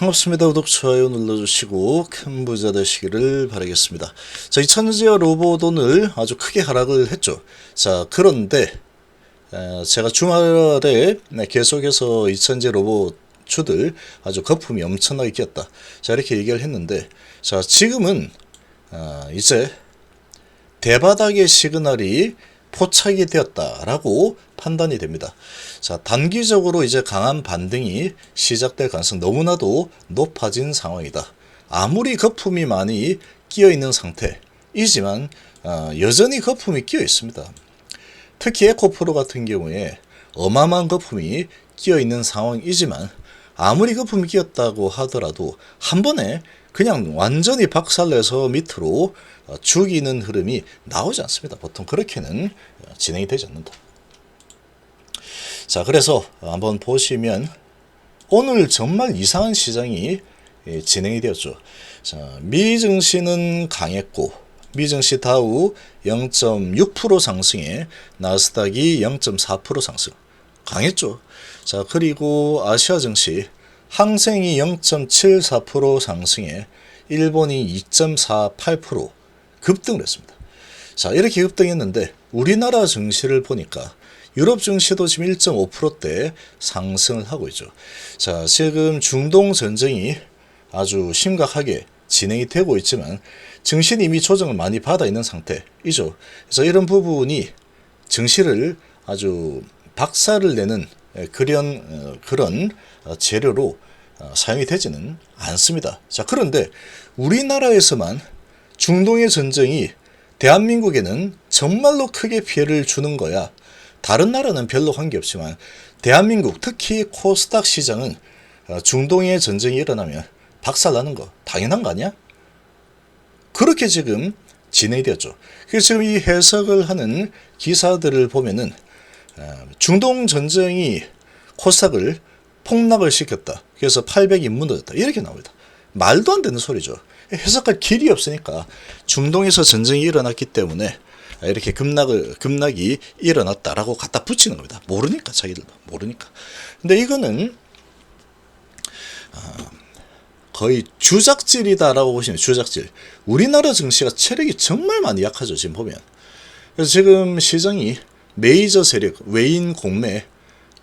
반갑습니다. 구독, 좋아요 눌러주시고 큰 부자 되시기를 바라겠습니다. 자, 2000지어 로봇 오늘 아주 크게 하락을 했죠. 자, 그런데 제가 주말에 계속해서 2000지 로봇 주들 아주 거품이 엄청나게 끼었다. 자, 이렇게 얘기를 했는데, 자, 지금은 이제 대바닥의 시그널이 포착이 되었다라고 판단이 됩니다. 자, 단기적으로 이제 강한 반등이 시작될 가능성 너무나도 높아진 상황이다. 아무리 거품이 많이 끼어 있는 상태이지만 여전히 거품이 끼어 있습니다. 특히 에코프로 같은 경우에 어마어마한 거품이 끼어 있는 상황이지만 아무리 거품이 끼었다고 하더라도 한 번에 그냥 완전히 박살내서 밑으로 죽이는 흐름이 나오지 않습니다. 보통 그렇게는 진행이 되지 않는다. 자, 그래서 한번 보시면 오늘 정말 이상한 시장이 진행이 되었죠. 자, 미 증시는 강했고 미증시 다우 0.6% 상승에 나스닥이 0.4% 상승 강했죠. 자, 그리고 아시아 증시 항생이 0.74% 상승에 일본이 2.48% 급등을 했습니다. 자, 이렇게 급등했는데 우리나라 증시를 보니까 유럽 증시도 지금 1.5%대 상승을 하고 있죠. 자, 지금 중동 전쟁이 아주 심각하게 진행이 되고 있지만 증시는 이미 조정을 많이 받아 있는 상태이죠. 그래서 이런 부분이 증시를 아주 박살을 내는 그런 재료로 사용이 되지는 않습니다. 자, 그런데 우리나라에서만 중동의 전쟁이 대한민국에는 정말로 크게 피해를 주는 거야. 다른 나라는 별로 관계없지만 대한민국 특히 코스닥 시장은 중동의 전쟁이 일어나면 박살나는 거 당연한 거 아니야? 그렇게 지금 진행이 되었죠. 그래서 지금 이 해석을 하는 기사들을 보면은 중동 전쟁이 코스닥을 폭락을 시켰다. 그래서 800이 무너졌다. 이렇게 나옵니다. 말도 안 되는 소리죠. 해석할 길이 없으니까 중동에서 전쟁이 일어났기 때문에 이렇게 급락이 일어났다라고 갖다 붙이는 겁니다. 모르니까, 자기들도 모르니까. 근데 이거는 거의 주작질이다라고 보시면 주작질. 우리나라 증시가 체력이 정말 많이 약하죠, 지금 보면. 그래서 지금 시장이 메이저 세력, 외인 공매,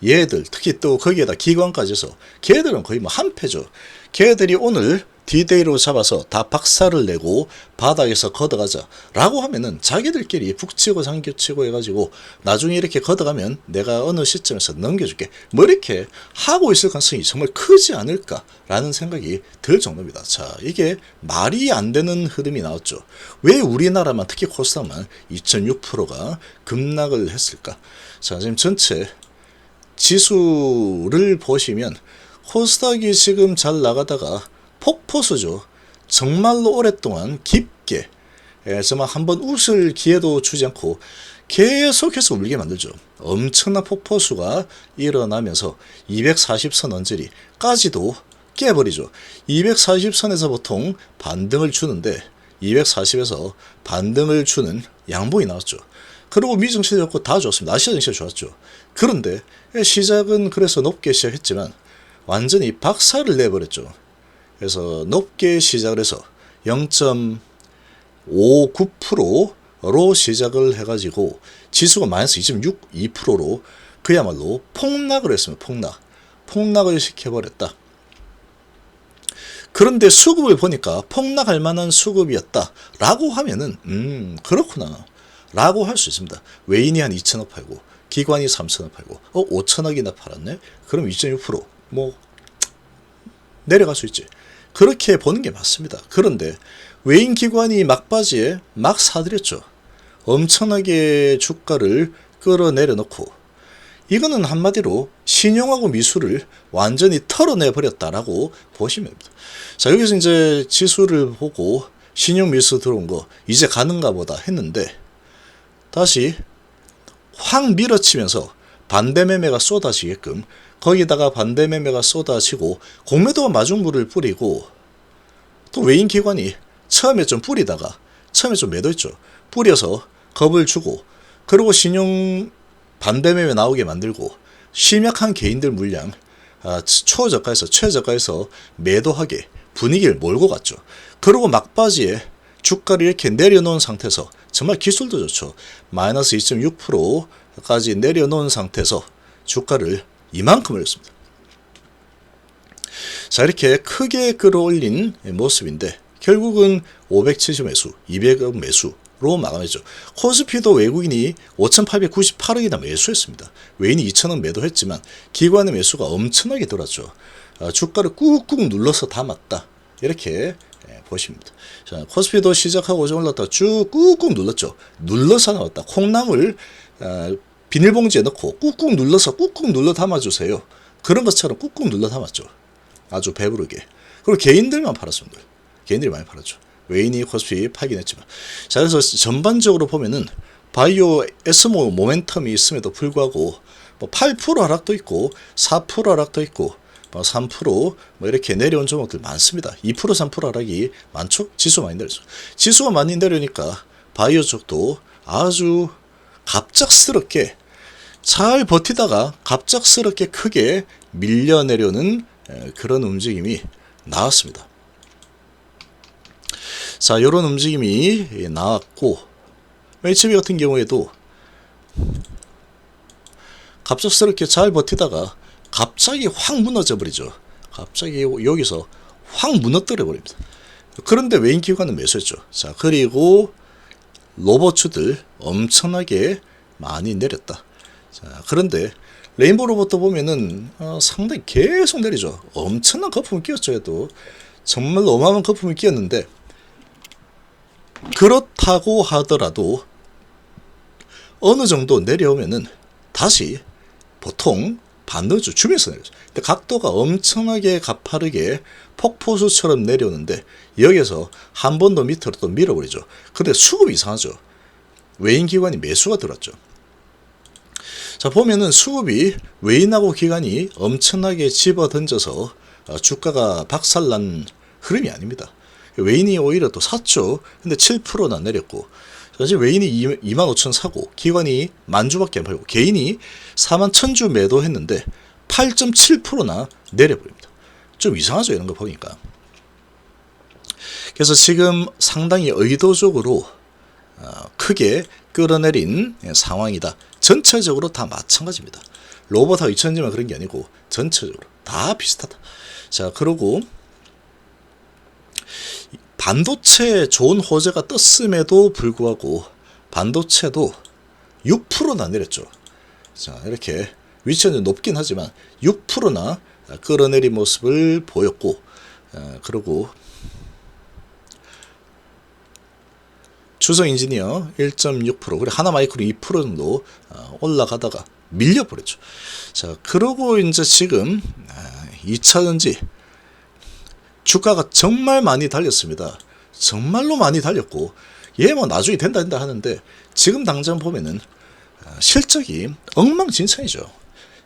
얘들, 특히 또 거기에다 기관까지 해서 걔들은 거의 뭐 한패죠. 걔들이 오늘 D-Day로 잡아서 다 박살을 내고 바닥에서 걷어가자 라고 하면은 자기들끼리 북치고 장교치고 해가지고 나중에 이렇게 걷어가면 내가 어느 시점에서 넘겨줄게 뭐 이렇게 하고 있을 가능성이 정말 크지 않을까 라는 생각이 들 정도입니다. 자, 이게 말이 안 되는 흐름이 나왔죠. 왜 우리나라만 특히 코스닥만 2.6%가 급락을 했을까? 자, 지금 전체 지수를 보시면 코스닥이 지금 잘 나가다가 폭포수죠. 정말로 오랫동안 깊게 정말 한번 웃을 기회도 주지 않고 계속해서 울게 만들죠. 엄청난 폭포수가 일어나면서 240선 언저리까지도 깨버리죠. 240선에서 보통 반등을 주는데 240에서 반등을 주는 양봉이 나왔죠. 그리고 미증시도 좋고 다 좋았습니다. 아시아 증시도 좋았죠. 그런데 시작은 그래서 높게 시작했지만 완전히 박살을 내버렸죠. 그래서 높게 시작을 해서 0.59%로 시작을 해가지고 지수가 마이너스 2.62%로 그야말로 폭락을 했습니다. 폭락을 시켜버렸다. 그런데 수급을 보니까 폭락할 만한 수급이었다라고 하면은 그렇구나 라고 할 수 있습니다. 외인이 한 2천억 팔고 기관이 3천억 팔고 5천억이나 팔았네. 그럼 2.6% 뭐 내려갈 수 있지. 그렇게 보는 게 맞습니다. 그런데 외인 기관이 막바지에 막 사들였죠. 엄청나게 주가를 끌어내려놓고 이거는 한마디로 신용하고 미수를 완전히 털어내버렸다라고 보시면 됩니다. 자, 여기서 이제 지수를 보고 신용 미수 들어온 거 이제 가는가 보다 했는데 다시 확 밀어치면서 반대 매매가 쏟아지게끔 거기다가 반대 매매가 쏟아지고 공매도가 마중물을 뿌리고 또 외인 기관이 처음에 좀 뿌리다가 처음에 좀 매도했죠. 뿌려서 겁을 주고 그리고 신용 반대 매매 나오게 만들고 심약한 개인들 물량 초저가에서 최저가에서 매도하게 분위기를 몰고 갔죠. 그리고 막바지에 주가를 이렇게 내려놓은 상태에서 정말 기술도 좋죠. 마이너스 2.6%까지 내려놓은 상태에서 주가를 이만큼 올렸습니다. 자, 이렇게 크게 끌어올린 모습인데 결국은 570 매수, 200억 매수로 마감했죠. 코스피도 외국인이 5,898억이나 매수했습니다. 외인이 2,000억 매도했지만 기관의 매수가 엄청나게 들어왔죠. 주가를 꾹꾹 눌러서 담았다. 이렇게 보십니다. 자, 코스피도 시작하고 올랐다가 쭉 꾹꾹 눌렀죠. 눌러서 나왔다. 콩나물 비닐봉지에 넣고 꾹꾹 눌러서 꾹꾹 눌러 담아주세요. 그런 것처럼 꾹꾹 눌러 담았죠. 아주 배부르게. 그리고 개인들만 팔았습니다. 개인들이 많이 팔았죠. 외인이 코스피 팔긴 했지만. 자, 그래서 전반적으로 보면은 바이오 에스모 모멘텀이 있음에도 불구하고 8% 하락도 있고 4% 하락도 있고 3% 이렇게 내려온 종목들 많습니다. 2% 3% 하락이 많죠. 지수 많이 내렸죠. 지수가 많이 내려니까 바이오 쪽도 아주 갑작스럽게 잘 버티다가 갑작스럽게 크게 밀려 내려오는 그런 움직임이 나왔습니다. 자, 이런 움직임이 나왔고 HB 같은 경우에도 갑작스럽게 잘 버티다가 갑자기 확 무너져 버리죠. 갑자기 여기서 확 무너뜨려 버립니다. 그런데 외인 기관은 매수했죠. 자, 그리고 로봇주들 엄청나게 많이 내렸다. 자, 그런데 레인보우 로봇도 보면은 상당히 계속 내리죠. 엄청난 거품을 끼웠죠. 해도 정말로 어마어마한 거품을 끼웠는데 그렇다고 하더라도 어느 정도 내려오면은 다시 보통 반대쪽 주면서 내려죠. 근데 각도가 엄청나게 가파르게 폭포수처럼 내려오는데 여기서 한 번 더 밑으로 또 밀어버리죠. 근데 수급이 이상하죠. 외인 기관이 매수가 들어왔죠. 자, 보면은 수급이 외인하고 기관이 엄청나게 집어던져서 주가가 박살난 흐름이 아닙니다. 외인이 오히려 또 샀죠. 근데 7%나 내렸고, 사실 외인이 25,000 사고 기관이 10,000주밖에 안 팔고 개인이 41,000주 매도했는데 8.7%나 내려버립니다. 좀 이상하죠, 이런 거 보니까. 그래서 지금 상당히 의도적으로 크게 끌어내린 상황이다. 전체적으로 다 마찬가지입니다. 로봇하고 2000지만 그런 게 아니고 전체적으로 다 비슷하다. 자, 그리고 반도체 좋은 호재가 떴음에도 불구하고 반도체도 6%나 내렸죠. 자, 이렇게 위치는 높긴 하지만 6%나 끌어내린 모습을 보였고, 그리고 주성 인지니어 1.6%, 그리고 하나마이크로 2% 정도 올라가다가 밀려버렸죠. 자, 그러고 이제 지금 2차전지 주가가 정말 많이 달렸습니다. 정말로 많이 달렸고, 얘 뭐 나중에 된다 하는데 지금 당장 보면은 실적이 엉망진창이죠.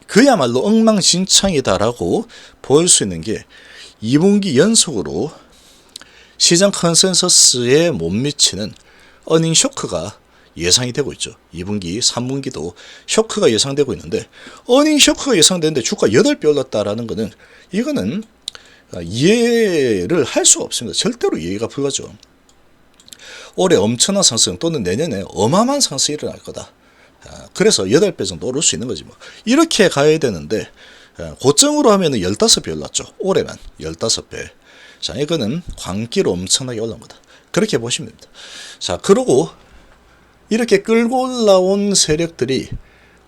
그야말로 엉망진창이다라고 볼 수 있는 게 2분기 연속으로 시장 컨센서스에 못 미치는 어닝 쇼크가 예상이 되고 있죠. 2분기, 3분기도 쇼크가 예상되고 있는데 어닝 쇼크가 예상되는데 주가 8배 올랐다라는 거는 이거는 이해를 할 수가 없습니다. 절대로 이해가 불가죠. 올해 엄청난 상승 또는 내년에 어마어마한 상승이 일어날 거다. 그래서 8배 정도 오를 수 있는 거지 뭐. 이렇게 가야 되는데 고점으로 하면은 15배 올랐죠. 올해만 15배. 자, 이거는 광기로 엄청나게 올라온 거다. 그렇게 보시면 됩니다. 자, 그리고 이렇게 끌고 올라온 세력들이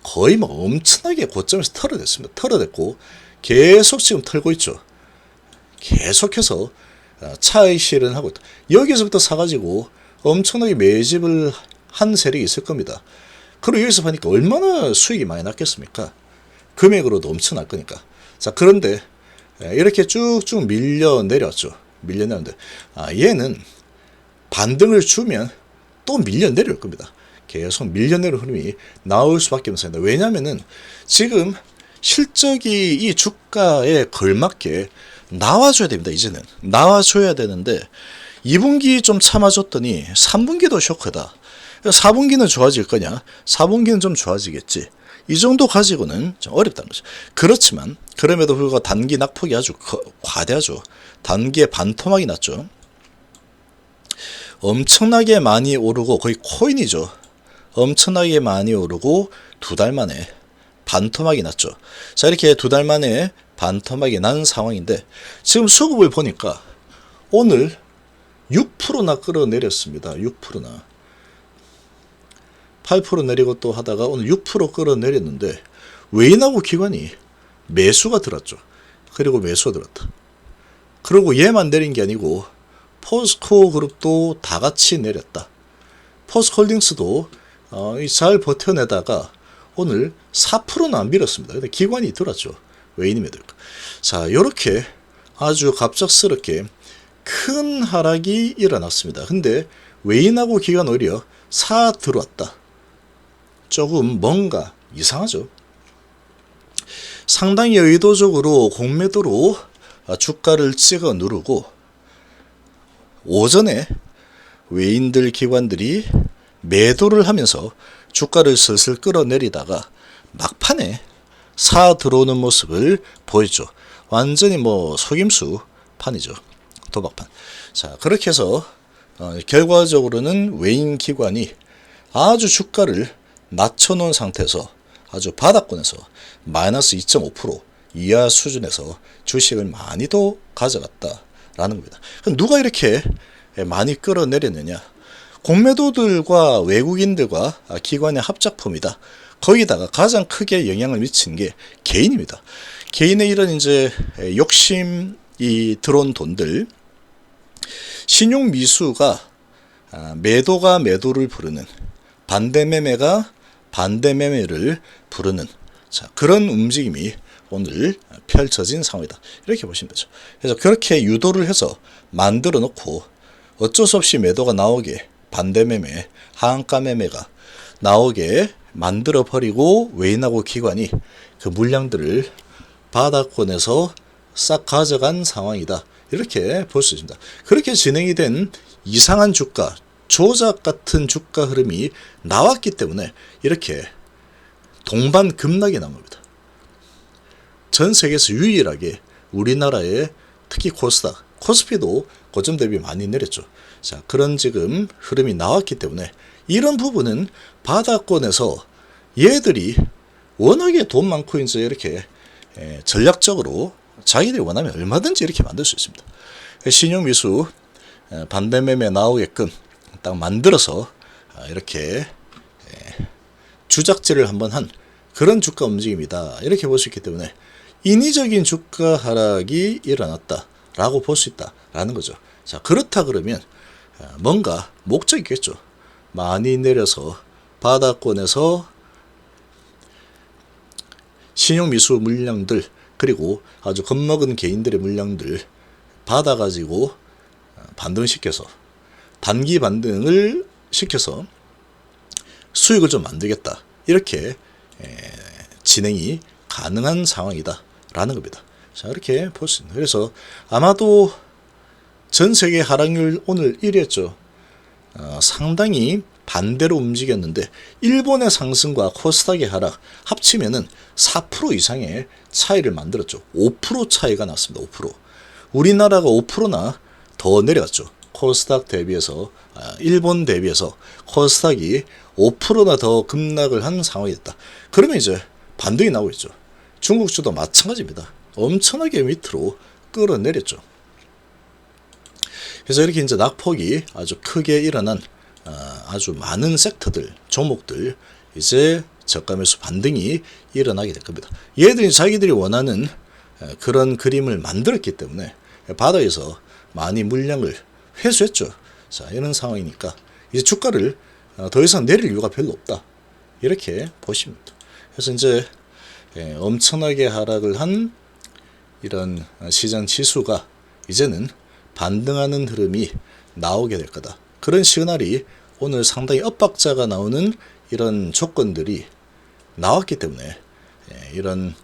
거의 막 엄청나게 고점에서 털어냈습니다. 털어냈고 계속 지금 털고 있죠. 계속해서 차익 실현하고 있다. 여기서부터 사가지고 엄청나게 매집을 한 세력이 있을 겁니다. 그리고 여기서 보니까 얼마나 수익이 많이 났겠습니까? 금액으로도 엄청날 거니까. 자, 그런데 이렇게 쭉쭉 밀려 내렸죠. 밀려 내렸는데 얘는 반등을 주면 또 밀려 내릴 겁니다. 계속 밀려 내리는 흐름이 나올 수밖에 없습니다. 왜냐면은 지금 실적이 이 주가에 걸맞게 나와줘야 됩니다. 이제는 나와줘야 되는데 2분기 좀 참아줬더니 3분기도 쇼크다. 4분기는 좋아질 거냐? 4분기는 좀 좋아지겠지. 이 정도 가지고는 좀 어렵다는 거죠. 그렇지만 그럼에도 불구하고 단기 낙폭이 아주 과대하죠. 단기에 반토막이 났죠. 엄청나게 많이 오르고 거의 코인이죠. 엄청나게 많이 오르고 2달 만에 반토막이 났죠. 자, 이렇게 2달 만에 반토막이 난 상황인데 지금 수급을 보니까 오늘 6%나 끌어내렸습니다. 6%나 8% 내리고 또 하다가 오늘 6% 끌어내렸는데 외인하고 기관이 매수가 들었죠. 그리고 매수가 들었다. 그리고 얘만 내린 게 아니고 포스코 그룹도 다 같이 내렸다. 포스코홀딩스도 잘 버텨내다가 오늘 4%나 안 밀었습니다. 근데 기관이 들었죠. 외인이 매도니까. 자, 이렇게 아주 갑작스럽게 큰 하락이 일어났습니다. 근데 외인하고 기관 오히려 사 들어왔다. 조금 뭔가 이상하죠. 상당히 의도적으로 공매도로 주가를 찍어 누르고 오전에 외인들 기관들이 매도를 하면서 주가를 슬슬 끌어내리다가 막판에 사 들어오는 모습을 보였죠. 완전히 속임수 판이죠. 도박판. 자, 그렇게 해서 결과적으로는 외인 기관이 아주 주가를 낮춰놓은 상태에서 아주 바닥권에서 마이너스 2.5% 이하 수준에서 주식을 많이 더 가져갔다라는 겁니다. 누가 이렇게 많이 끌어내렸느냐? 공매도들과 외국인들과 기관의 합작품이다. 거기다가 가장 크게 영향을 미친 게 개인입니다. 개인의 이런 이제 욕심이 들어온 돈들, 신용 미수가 매도가 매도를 부르는, 반대 매매가 반대 매매를 부르는 그런 움직임이 오늘 펼쳐진 상황이다. 이렇게 보시면 되죠. 그래서 그렇게 유도를 해서 만들어 놓고 어쩔 수 없이 매도가 나오게 반대 매매, 하한가 매매가 나오게 만들어 버리고 외인하고 기관이 그 물량들을 바닥권에서 싹 가져간 상황이다. 이렇게 볼 수 있습니다. 그렇게 진행이 된 이상한 주가, 조작 같은 주가 흐름이 나왔기 때문에 이렇게 동반 급락이 난 겁니다. 전 세계에서 유일하게 우리나라의 특히 코스닥, 코스피도 고점 대비 많이 내렸죠. 자, 그런 지금 흐름이 나왔기 때문에 이런 부분은 바닥권에서 얘들이 워낙에 돈 많고 이제 이렇게 전략적으로 자기들이 원하면 얼마든지 이렇게 만들 수 있습니다. 신용미수 반대 매매 나오게끔 딱 만들어서 이렇게 주작질을 한번 한 그런 주가 움직임이다. 이렇게 볼 수 있기 때문에 인위적인 주가 하락이 일어났다라고 볼 수 있다라는 거죠. 자, 그렇다 그러면 뭔가 목적이 있겠죠. 많이 내려서 바닥권에서 신용미수 물량들 그리고 아주 겁먹은 개인들의 물량들 받아가지고 반등시켜서 단기 반등을 시켜서 수익을 좀 만들겠다. 이렇게 진행이 가능한 상황이다 라는 겁니다. 자, 이렇게 볼 수 있는. 그래서 아마도 전 세계 하락률 오늘 1위였죠. 상당히 반대로 움직였는데 일본의 상승과 코스닥의 하락 합치면은 4% 이상의 차이를 만들었죠. 5% 차이가 났습니다. 5%. 우리나라가 5%나 더 내려갔죠. 코스닥 대비해서 일본 대비해서 코스닥이 5%나 더 급락을 한 상황이 됐다. 그러면 이제 반등이 나오고 있죠. 중국주도 마찬가지입니다. 엄청나게 밑으로 끌어내렸죠. 그래서 이렇게 이제 낙폭이 아주 크게 일어난 아주 많은 섹터들, 종목들 이제 저가 매수 반등이 일어나게 될 겁니다. 얘들이 자기들이 원하는 그런 그림을 만들었기 때문에 바닥에서 많이 물량을 회수했죠. 자, 이런 상황이니까 이제 주가를 더 이상 내릴 이유가 별로 없다. 이렇게 보시면 됩니다. 그래서 이제 엄청나게 하락을 한 이런 시장 지수가 이제는 반등하는 흐름이 나오게 될 거다. 그런 시그널이 오늘 상당히 엇박자가 나오는 이런 조건들이 나왔기 때문에 이런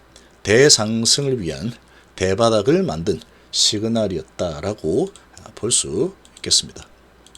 대상승을 위한 대바닥을 만든 시그널이었다라고 볼 수 있겠습니다.